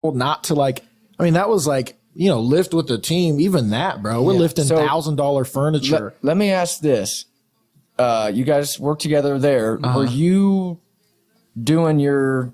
not to like, I mean, that was like, lift with the team. Even that, bro, we're lifting $1,000 furniture. Let me ask this. You guys work together there. Were you doing your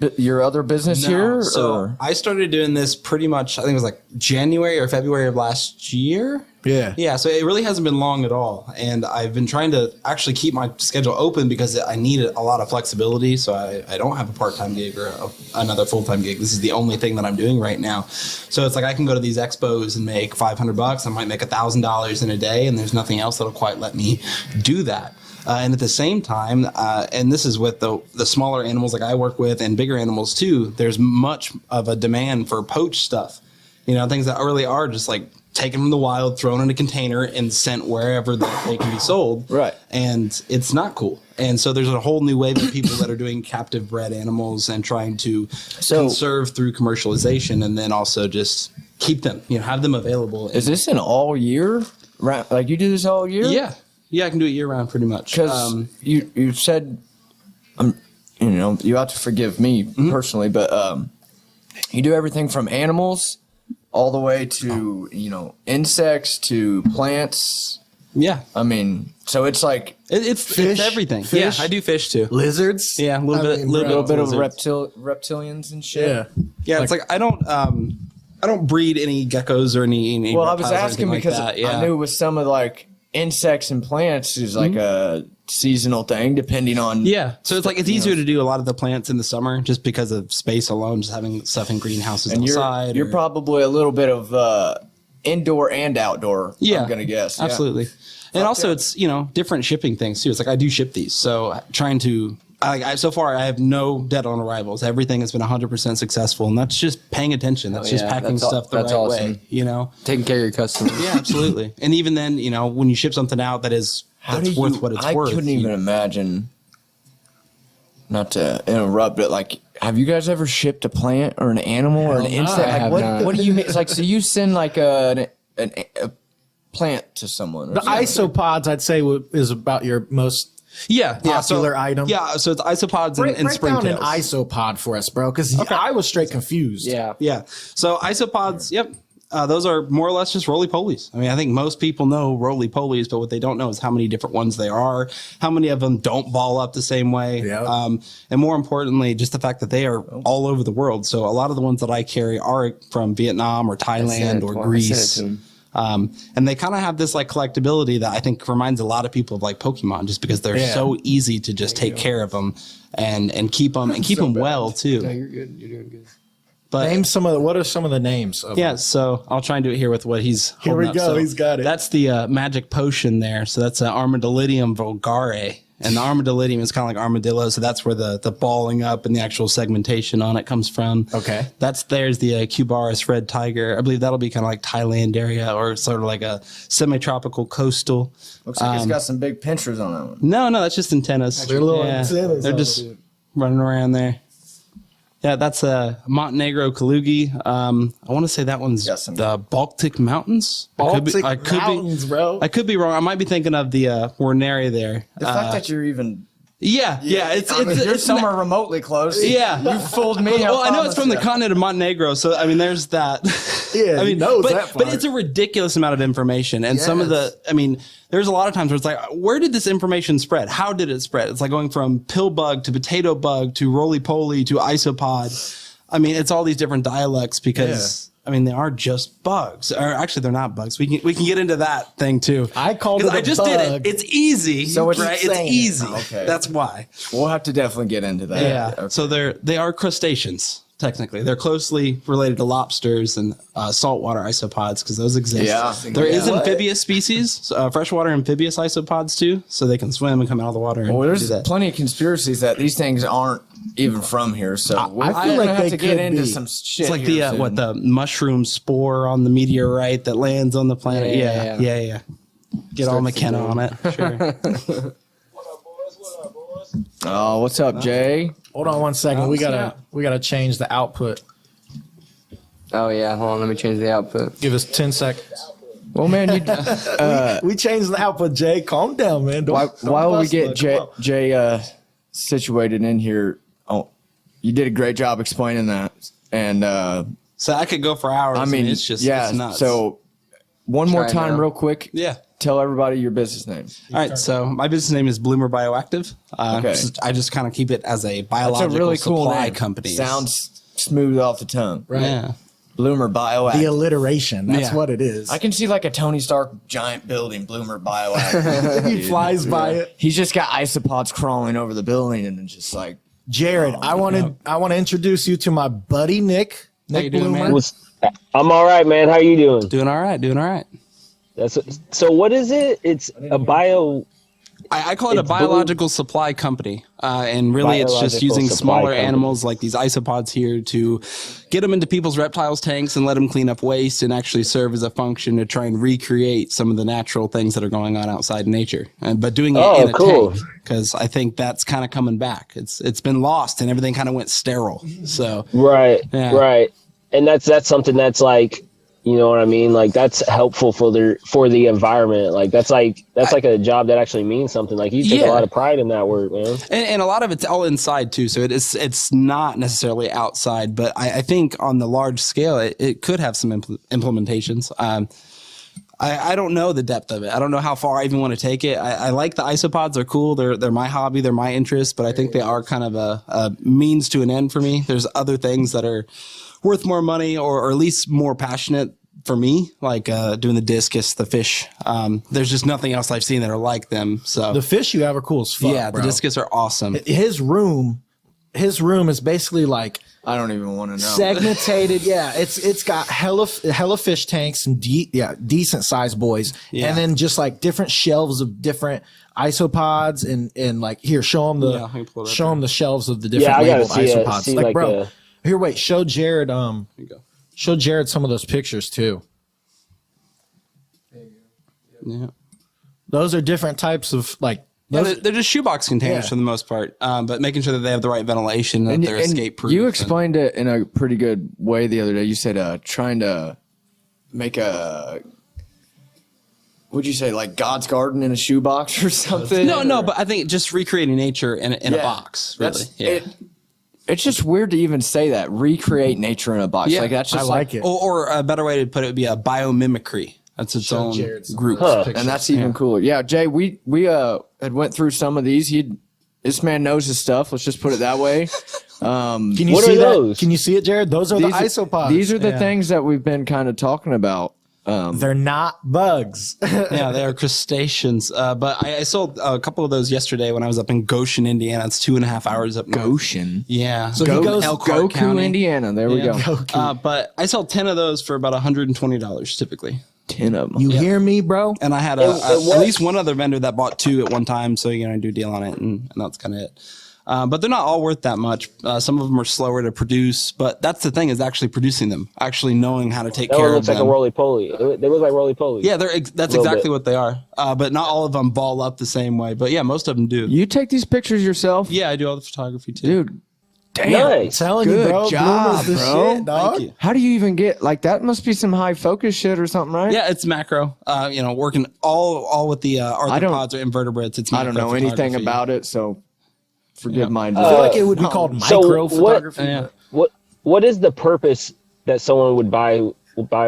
other business here? So I started doing this pretty much, I think it was like January or February of last year. Yeah. So it really hasn't been long at all. And I've been trying to actually keep my schedule open because I need a lot of flexibility. So I don't have a part-time gig or another full-time gig. This is the only thing that I'm doing right now. So it's like I can go to these expos and make $500. I might make $1,000 in a day, and there's nothing else that'll quite let me do that. And at the same time, and this is with the smaller animals like I work with and bigger animals too, there's much of a demand for poached stuff. Things that really are just like taken from the wild, thrown in a container, and sent wherever they can be sold. Right. And it's not cool. And so there's a whole new wave of people that are doing captive bred animals and trying to conserve through commercialization, and then also just keep them, have them available. Is this an all year? Right. Like you do this all year? Yeah. Yeah, I can do it year round pretty much. Because you said, you have to forgive me personally, but you do everything from animals all the way to, insects to plants. Yeah. I mean, so it's like it's fish, everything. Fish, Yeah, I do fish too. Lizards. Yeah, a little bit of reptilians and shit. Yeah. Yeah, it's like I don't breed any geckos or any Well, I was asking because like that. Yeah. I knew with some of like insects and plants is like a seasonal thing depending on. Yeah. So it's like it's easier to do a lot of the plants in the summer just because of space alone, just having stuff in greenhouses and outside. You're probably a little bit of indoor and outdoor. Yeah. I'm gonna guess. Absolutely. Yeah. And also it's, different shipping things too. It's like I do ship these. So trying to so far, I have no dead on arrivals. Everything has been 100% successful, and that's just paying attention. That's just packing stuff the right way. Taking care of your customers. Yeah, absolutely. And even then, when you ship something out that's worth what it's worth. I couldn't even imagine. Not to interrupt, but like, have you guys ever shipped a plant or an animal or an insect? Like, what do you mean? It's like, so you send like a plant to someone. The isopods, I'd say, is about your most popular item. Yeah, so it's isopods and break springtails. down an isopod for us, bro, because I was straight confused. Yeah. So isopods, yep. Those are more or less just roly-polies. I mean, I think most people know roly-polies, but what they don't know is how many different ones there are, how many of them don't ball up the same way, and more importantly, just the fact that they are all over the world. So a lot of the ones that I carry are from Vietnam or Thailand or Greece. And they kind of have this like collectability that I think reminds a lot of people of like Pokemon, just because they're so easy to just take care of them and keep them well too. No, you're good. You're doing good. But name what are some of the names of them? So I'll try and do it here with what he's Here we holding go. up. So he's got it. That's the magic potion there. So that's Armadillidium vulgare. And the armadillidium is kind of like armadillo, so that's where the balling up and the actual segmentation on it comes from. Okay. There's the Kubarius Red Tiger. I believe that'll be kind of like Thailand area or sort of like a semi-tropical coastal. Looks like it's got some big pinchers on that one. No, that's just antennas. They're little antennas. They're just running around there. Yeah, that's Montenegro Kalugi. I want to say that one's the Baltic Mountains. Baltic Mountains, bro. I could be wrong. I might be thinking of the Werneria there. The fact that you're even... Yeah. You're somewhere remotely close. Yeah. You fooled me. Well, I know it's from the continent of Montenegro, so I mean, there's that. Yeah, I mean, that but it's a ridiculous amount of information, and some of there's a lot of times where it's like, where did this information spread? How did it spread? It's like going from pill bug to potato bug to roly poly to isopod. I mean, it's all these different dialects because. I mean, they are just bugs. Or actually, they're not bugs. We can get into that thing too. I called it I just did it. It's easy. So it's easy. Okay. That's why. We'll have to definitely get into that. Yeah. Okay. So they are crustaceans. Technically, they're closely related to lobsters and saltwater isopods because those exist. Yeah. There is amphibious species, freshwater amphibious isopods too, so they can swim and come out of the water. Well, there's plenty of conspiracies that these things aren't even from here. So I feel like they to get could into be. some shit. It's like the mushroom spore on the meteorite that lands on the planet. Yeah. Get all McKenna on it. Sure. Oh, what's up, Jay? Hold on 1 second. We gotta change the output. Oh yeah, hold on. Let me change the output. Give us 10 seconds. Well, man, We changed the output, Jay. Calm down, man. While we get Jay situated in here, you did a great job explaining that. And so I could go for hours. I mean, it's just it's nuts. So one more time, real quick. Yeah. Tell everybody your business name. All right, so my business name is Bloomer Bioactive. Okay. I just kind of keep it as a biological That's a really cool supply name. company. Sounds smooth off the tongue. Right. Yeah. Bloomer Bioactive. The alliteration. That's Yeah. what it is. I can see like a Tony Stark giant building, Bloomer Bioactive. He flies by it. He's just got isopods crawling over the building and it's just like, Jared, I want to introduce you to my buddy Nick. How you Nick doing, Bloomer. man? I'm all right, man. How you doing? Doing all right. So what is it? It's a bio. I call it a It's biological supply company, and really it's just Biological using supply smaller company. animals like these isopods here to get them into people's reptiles tanks and let them clean up waste and actually serve as a function to try and recreate some of the natural things that are going on outside in nature. But doing it in a tank, because I think that's kind of coming back. It's been lost and everything kind of went sterile. So Right, Yeah. right, and that's something that's like, you know what I mean? Like that's helpful for the environment. Like that's like a job that actually means something. Like you take Yeah. a lot of pride in that work, man. And a lot of it's all inside too, so it's not necessarily outside. But I think on the large scale, it could have some implementations. I don't know the depth of it. I don't know how far I even want to take it. I like the isopods; they're cool. They're my hobby. They're my interest. But I think they are kind of a means to an end for me. There's other things that are worth more money or at least more passionate for me, like doing the discus, the fish. There's just nothing else I've seen that are like them. So The fish you have are cool as fuck. yeah, bro. the discus are awesome. His room is basically like I don't even want to know. segmented. Yeah, it's got hella fish tanks and decent sized boys, Yeah. and then just like different shelves of different isopods and like here show them Yeah, let me pull it up the shelves of the Yeah, different I gotta labeled see it. isopods. See, Like, like, bro, here wait, show Jared Here you go. show Jared some of those pictures too. Yeah. Those are different types of like. Yeah, Those, they're just shoebox containers Yeah. for the most part, but making sure that they have the right ventilation, that they're escape proof. You explained it in a pretty good way the other day. You said trying to make would you say like God's garden in a shoebox or something? No, but I think just recreating nature in a box. Really, It's just weird to even say that. Recreate nature in a box. Yeah, like that's just I like it. Or a better way to put it would be a biomimicry. That's its own Jared some group. and that's even cooler. Yeah, Jay, we had went through some of these. This man knows his stuff. Let's just put it that way. can you what see are that? those? Can you see it, Jared? Those are the isopods. These are the things that we've been kind of talking about. They're not bugs. Yeah, they are crustaceans. But I sold a couple of those yesterday when I was up in Goshen, Indiana. It's 2.5 hours up north. Goshen. Yeah. So he goes Elkhart Goku, County. Indiana. There we Yeah. go. But I sold 10 of those for about $120 typically. 10 of them. You hear me, bro? And I had at least one other vendor that bought 2 at one time. So, I do a deal on it, and that's kind of it. But they're not all worth that much. Some of them are slower to produce, but that's the thing, is actually producing them, actually knowing how to take That care one of looks like them. a roly-poly. They look like roly-polies. Yeah, that's Little exactly bit. what they are. But not all of them ball up the same way. But yeah, most of them do. You take these pictures yourself? Yeah, I do all the photography too. Dude, damn. Nice. Telling you, Good bro. job, Bloomer's the bro. shit, dog. Thank you. How do you even get, like, that must be some high focus shit or something, right? Yeah, it's macro. Working all with the arthropods or invertebrates. It's I don't know anything macro about it, so forgive my I feel like it would be called micro so what- photography. Yeah. What is the purpose that someone would buy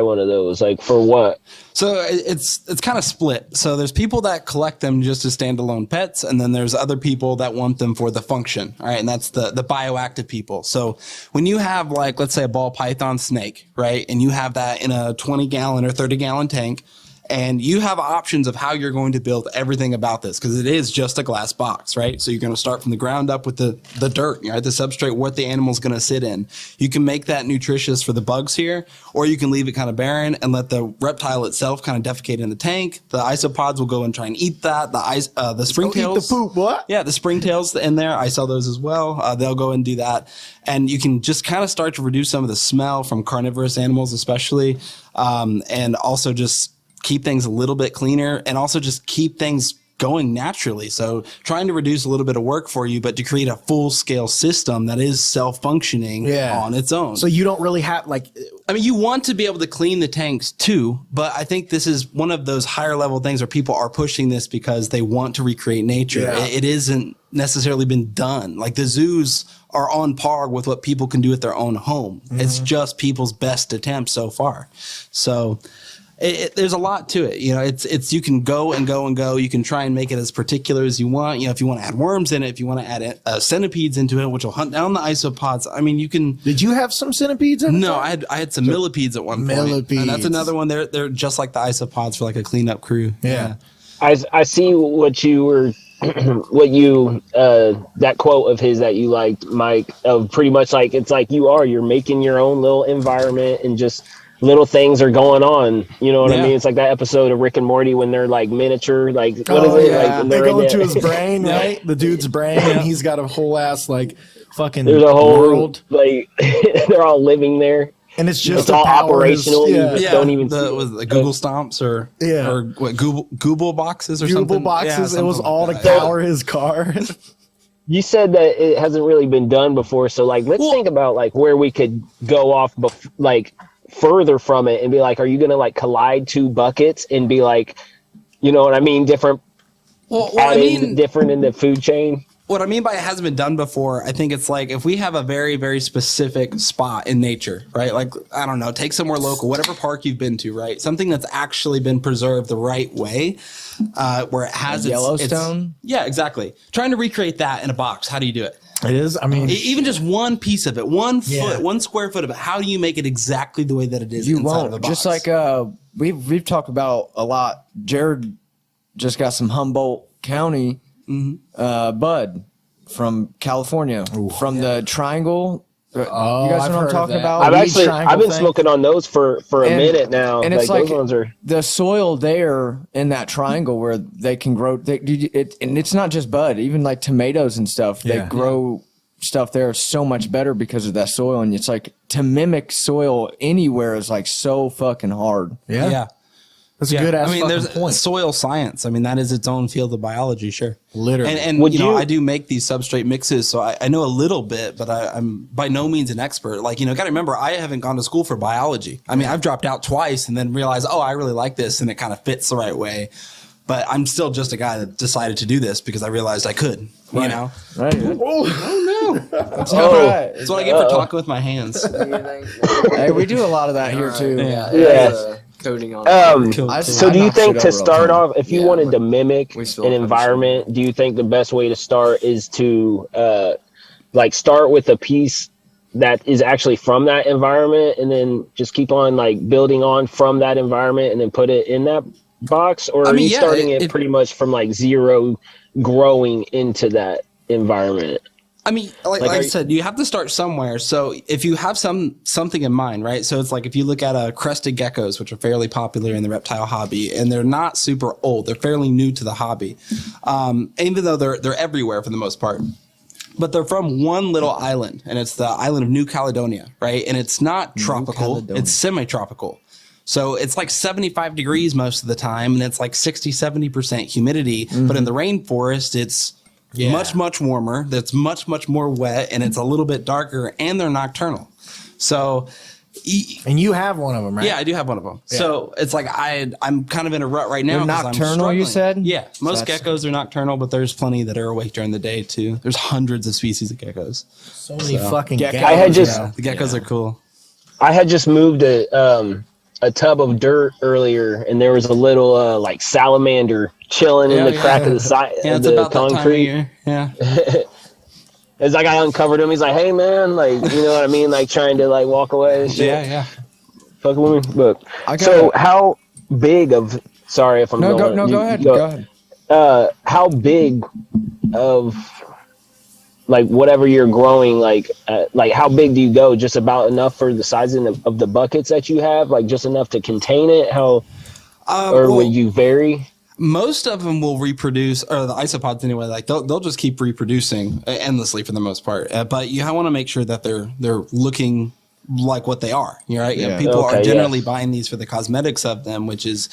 one of those? Like for what? So it's kind of split. So there's people that collect them just as standalone pets, and then there's other people that want them for the function. All right, and that's the bioactive people. So when you have, like, let's say a ball python snake, right, and you have that in a 20-gallon or 30-gallon tank, and you have options of how you're going to build everything about this, because it is just a glass box, right? So you're going to start from the ground up with the dirt, right? The substrate, what the animal's going to sit in. You can make that nutritious for the bugs here, or you can leave it kind of barren and let the reptile itself kind of defecate in the tank. The isopods will go and try and eat that. The springtails. Eat the poop, what? Yeah, the springtails in there. I sell those as well. They'll go and do that. And you can just kind of start to reduce some of the smell from carnivorous animals, especially, and also just keep things a little bit cleaner, and also just keep things going naturally. So trying to reduce a little bit of work for you, but to create a full scale system that is self-functioning on its own. So you don't really have I mean, you want to be able to clean the tanks too, but I think this is one of those higher level things where people are pushing this because they want to recreate nature. Yeah. It isn't necessarily been done. Like the zoos are on par with what people can do at their own home. It's just people's best attempt so far. So there's a lot to it. It's you can go and go and go. You can try and make it as particular as you want. If you want to add worms in it, if you want to add centipedes into it, which will hunt down the isopods. I mean, you can. Did you have some centipedes in it? No, I had some millipedes at one point. Millipedes. And that's another one. They're just like the isopods for like a cleanup crew. Yeah. I see what you were, that quote of his that you liked, Mike, of pretty much like, it's like you're making your own little environment and just little things are going on. You know what I mean? It's like that episode of Rick and Morty when they're like miniature, like, what is it? Yeah. Like, they go into his brain, right? The dude's brain, and he's got a whole ass, like, fucking there's a whole world. Like, they're all living there. And it's just It's all operational. You just don't even see was the Google Stomps or what Google boxes or Google something? boxes. Yeah, it was something all like to that. power his car. You said that it hasn't really been done before, so like let's think about like where we could go off like further from it and be like, are you gonna like collide two buckets and be like, you know what I mean, different different in the food chain? What I mean by it hasn't been done before, I think it's like if we have a very, very specific spot in nature, right? Like, I don't know, take somewhere local, whatever park you've been to, right? Something that's actually been preserved the right way, where it has Yellowstone? Yeah, exactly. Trying to recreate that in a box. How do you do it? It is. I mean, Even just one piece of it, 1 foot, 1 square foot of it. How do you make it exactly the way that it is You inside won't. of a box? Just like we've talked about a lot. Jared just got some Humboldt County bud from California, from the Triangle. You guys I've know what heard I'm of talking that. about? I've been smoking on those for a minute now. And it's like those ones are the soil there in that triangle where they can grow. And it's not just bud, even like tomatoes and stuff. They grow stuff there so much better because of that soil. And it's like to mimic soil anywhere is like so fucking hard. Yeah. That's a good ass. I mean, there's point. soil science. I mean, that is its own field of biology, sure. Literally. And I do make these substrate mixes, so I know a little bit, but I'm by no means an expert. Like, got to remember, I haven't gone to school for biology. I mean, I've dropped out twice and then realized, I really like this, and it kind of fits the right way. But I'm still just a guy that decided to do this because I realized I could, you know? Right. Oh, no. That's all right. That's what I get for talking with my hands. Hey, we do a lot of that here too. Yeah. Coding on So do you think to start off, if you wanted to mimic we still an have environment, do you think the best way to start is to like start with a piece that is actually from that environment and then just keep on like building on from that environment and then put it in that box? Or are you starting it pretty much from like zero growing into that environment? I mean, like I said, you have to start somewhere. So if you have something in mind, right? So it's like if you look at crested geckos, which are fairly popular in the reptile hobby, and they're not super old. They're fairly new to the hobby, even though they're everywhere for the most part. But they're from one little island, and it's the island of New Caledonia, right? And it's not tropical; it's semi-tropical. So it's like 75 degrees most of the time, and it's like 60-70% humidity. But in the rainforest, it's much warmer. That's much more wet, and it's a little bit darker, and they're nocturnal. So, and you have one of them, right? Yeah, I do have one of them. Yeah. So it's like I'm kind of in a rut right now. They're nocturnal, you said? Yeah, most geckos are nocturnal, but there's plenty that are awake during the day too. There's hundreds of species of geckos. So many fucking geckos. The geckos are cool. I had just moved a tub of dirt earlier, and there was a little like salamander chilling in the crack of the side of the concrete. Yeah. As like I uncovered him, he's like, "Hey man," like, you know what I mean, like trying to like walk away and shit. Yeah. Fucking with me. Look. So how big of? Sorry if I'm go ahead. Go ahead. How big of? Like whatever you're growing, like how big do you go? Just about enough for the size of the buckets that you have, like just enough to contain it. Or will you vary? Most of them will reproduce, or the isopods anyway. Like they'll just keep reproducing endlessly for the most part. But you want to make sure that they're looking like what they are. You're right. Yeah. People are generally buying these for the cosmetics of them, which is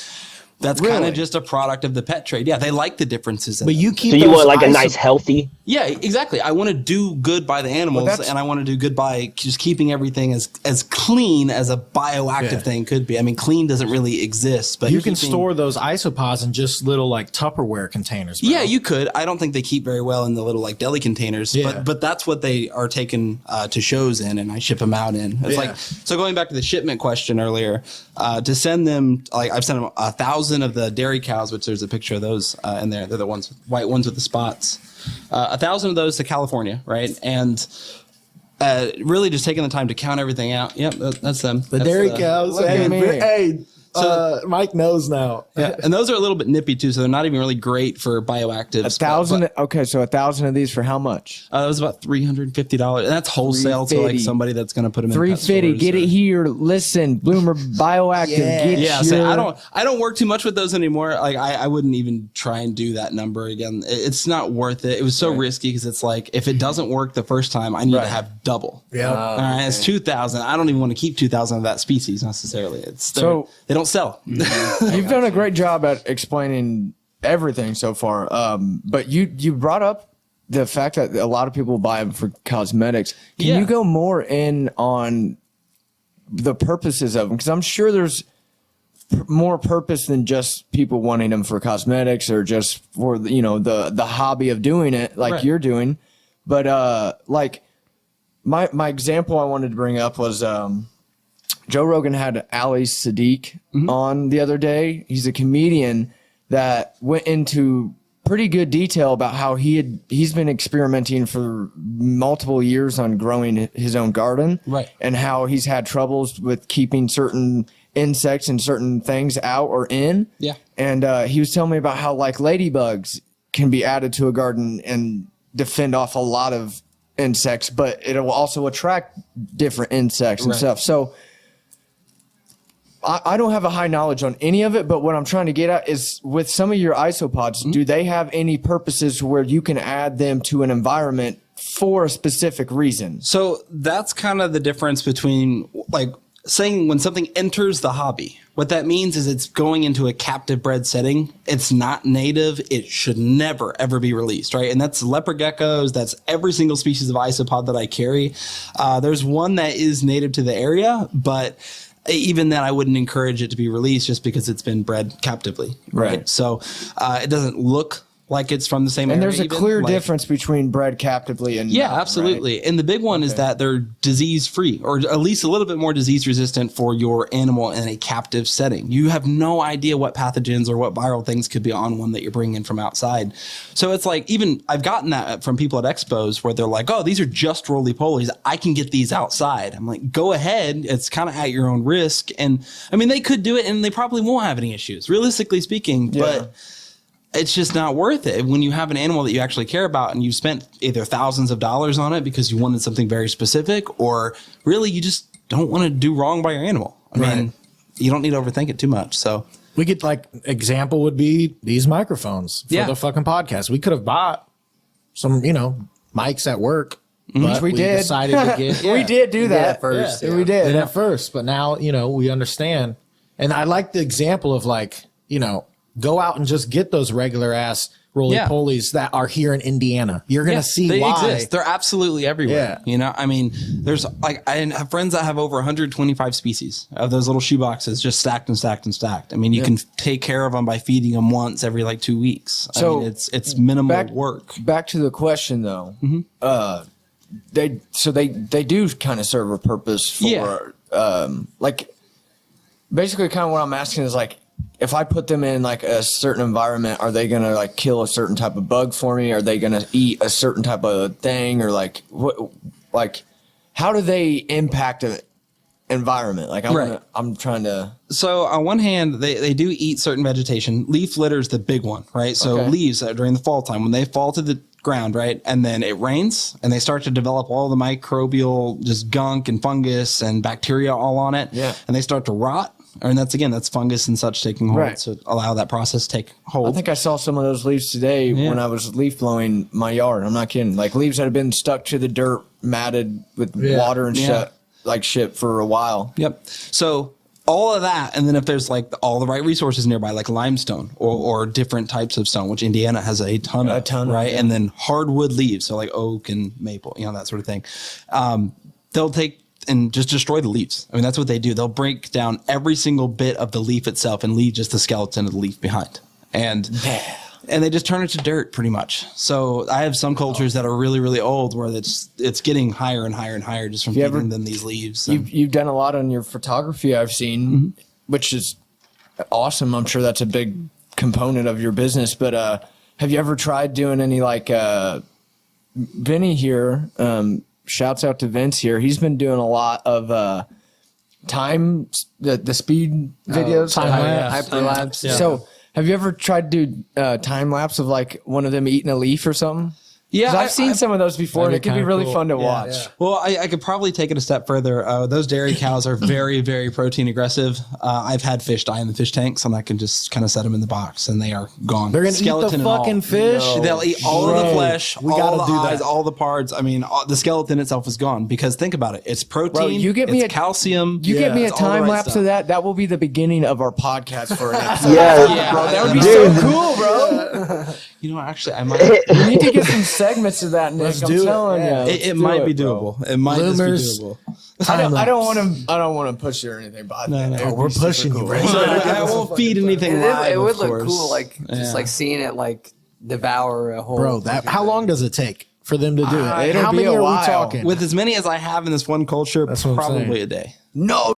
That's kind of just a product of the pet trade. Yeah, they like the differences. But you keep. So you want like a nice healthy? Yeah, exactly. I want to do good by the animals, and I want to do good by just keeping everything as clean as a bioactive thing could be. I mean, clean doesn't really exist, but you can store those isopods in just little like Tupperware containers. Bro. Yeah, you could. I don't think they keep very well in the little like deli containers, but that's what they are taken to shows in, and I ship them out in. It's like, so going back to the shipment question earlier, to send them, like I've sent them 1,000 of the dairy cows, which there's a picture of those in there. They're the white ones with the spots. 1,000 of those to California, right? And really just taking the time to count everything out. Yep, that's them. The dairy cows. Hey, Mike knows now. Yeah, and those are a little bit nippy too, so they're not even really great for bioactives. 1,000. Okay, so 1,000 of these for how much? It was about $350, and that's wholesale to like somebody that's going to put them in. $350. Get it here. Listen, Bloomer Bioactive. So I don't work too much with those anymore. Like I wouldn't even try and do that number again. It's not worth it. It was so risky because it's like if it doesn't work the first time, I need to have double. Yeah, all right, it's 2,000. I don't even want to keep 2,000 of that species necessarily. They don't sell. You've done a great job at explaining everything so far. But you brought up the fact that a lot of people buy them for cosmetics. Can you go more in on the purposes of them? Because I'm sure there's more purpose than just people wanting them for cosmetics or just for the hobby of doing it like you're doing. But like my example I wanted to bring up was Joe Rogan had Ali Sadiq on the other day. He's a comedian that went into pretty good detail about how he's been experimenting for multiple years on growing his own garden, and how he's had troubles with keeping certain insects and certain things out or in. Yeah, and he was telling me about how like ladybugs can be added to a garden and defend off a lot of insects, but it will also attract different insects and stuff. So I don't have a high knowledge on any of it, but what I'm trying to get at is with some of your isopods, do they have any purposes where you can add them to an environment for a specific reason? So that's kind of the difference between like saying when something enters the hobby. What that means is it's going into a captive bred setting. It's not native. It should never, ever be released, right? And that's leopard geckos. That's every single species of isopod that I carry. There's one that is native to the area, but even then, I wouldn't encourage it to be released just because it's been bred captively. Right. So it doesn't look like it's from the same area. And there's a clear difference between bred captively and not, absolutely. Right? And the big one is that they're disease free, or at least a little bit more disease resistant for your animal in a captive setting. You have no idea what pathogens or what viral things could be on one that you're bringing in from outside. So it's like, even I've gotten that from people at expos where they're like, oh, these are just roly-polies. I can get these outside. I'm like, go ahead. It's kind of at your own risk. And I mean, they could do it and they probably won't have any issues, realistically speaking, but it's just not worth it when you have an animal that you actually care about and you've spent either thousands of dollars on it because you wanted something very specific, or really you just don't want to do wrong by your animal. I mean, you don't need to overthink it too much. So we could, like, example would be these microphones for the fucking podcast. We could have bought some, mics at work. Which we did. Decided to get, we did do that at first. We did at first, but now, we understand. And I like the example of like, go out and just get those regular ass roly-polies that are here in Indiana. You're going to see they why. Exist. They're absolutely everywhere. I mean, there's like, I have friends that have over 125 species of those little shoe boxes just stacked and stacked and stacked. I mean, you can take care of them by feeding them once every like 2 weeks. So I mean, it's minimal work. Back to the question though. They do kind of serve a purpose for, like, basically kind of what I'm asking is like, if I put them in like a certain environment, are they going to like kill a certain type of bug for me? Are they going to eat a certain type of thing, or like what, like how do they impact an environment? Like I'm trying to. So on one hand, they do eat certain vegetation. Leaf litter is the big one, right? So leaves during the fall time, when they fall to the ground, right? And then it rains and they start to develop all the microbial just gunk and fungus and bacteria all on it. Yeah. And they start to rot. And that's fungus and such taking hold to allow that process to take hold. I think I saw some of those leaves today when I was leaf blowing my yard. I'm not kidding. Like leaves that have been stuck to the dirt, matted with water and shit for a while. Yep. So all of that, and then if there's like all the right resources nearby, like limestone or different types of stone, which Indiana has a ton of, right? And then hardwood leaves, so like oak and maple, that sort of thing. They'll take and just destroy the leaves. I mean, that's what they do. They'll break down every single bit of the leaf itself and leave just the skeleton of the leaf behind. And they just turn it to dirt pretty much. So I have some cultures that are really, really old where it's getting higher and higher and higher just from feeding them these leaves. You've done a lot on your photography, I've seen, which is awesome. I'm sure that's a big component of your business. But have you ever tried doing any like Vinny here? Shouts out to Vince here. He's been doing a lot of the speed videos, hyperlapse. Yeah. So have you ever tried to do time lapse of like one of them eating a leaf or something? Yeah, I've seen some of those before, and it could be really fun to watch. Yeah. Well, I could probably take it a step further. Those dairy cows are very, very protein aggressive. I've had fish die in the fish tanks, and I can just kind of set them in the box, and they are gone. They're going to eat the fucking fish? No. They'll eat all of the flesh, all the eyes, all the parts. I mean, the skeleton itself is gone, because think about it. It's protein, it's calcium. You get me a time lapse of that, that will be the beginning of our podcast for an episode. Bro, that would be so cool, bro. Actually, I might. We need to get some segments of that, Nick. I'm telling you, it might be doable. It might just be doable. I don't want to push you or anything, but we're pushing you. Right? I won't feed anything live. It would look cool, like just like seeing it like devour a whole. Bro, how long does it take for them to do it? How many are we talking? With as many as I have in this one culture, probably a day. No.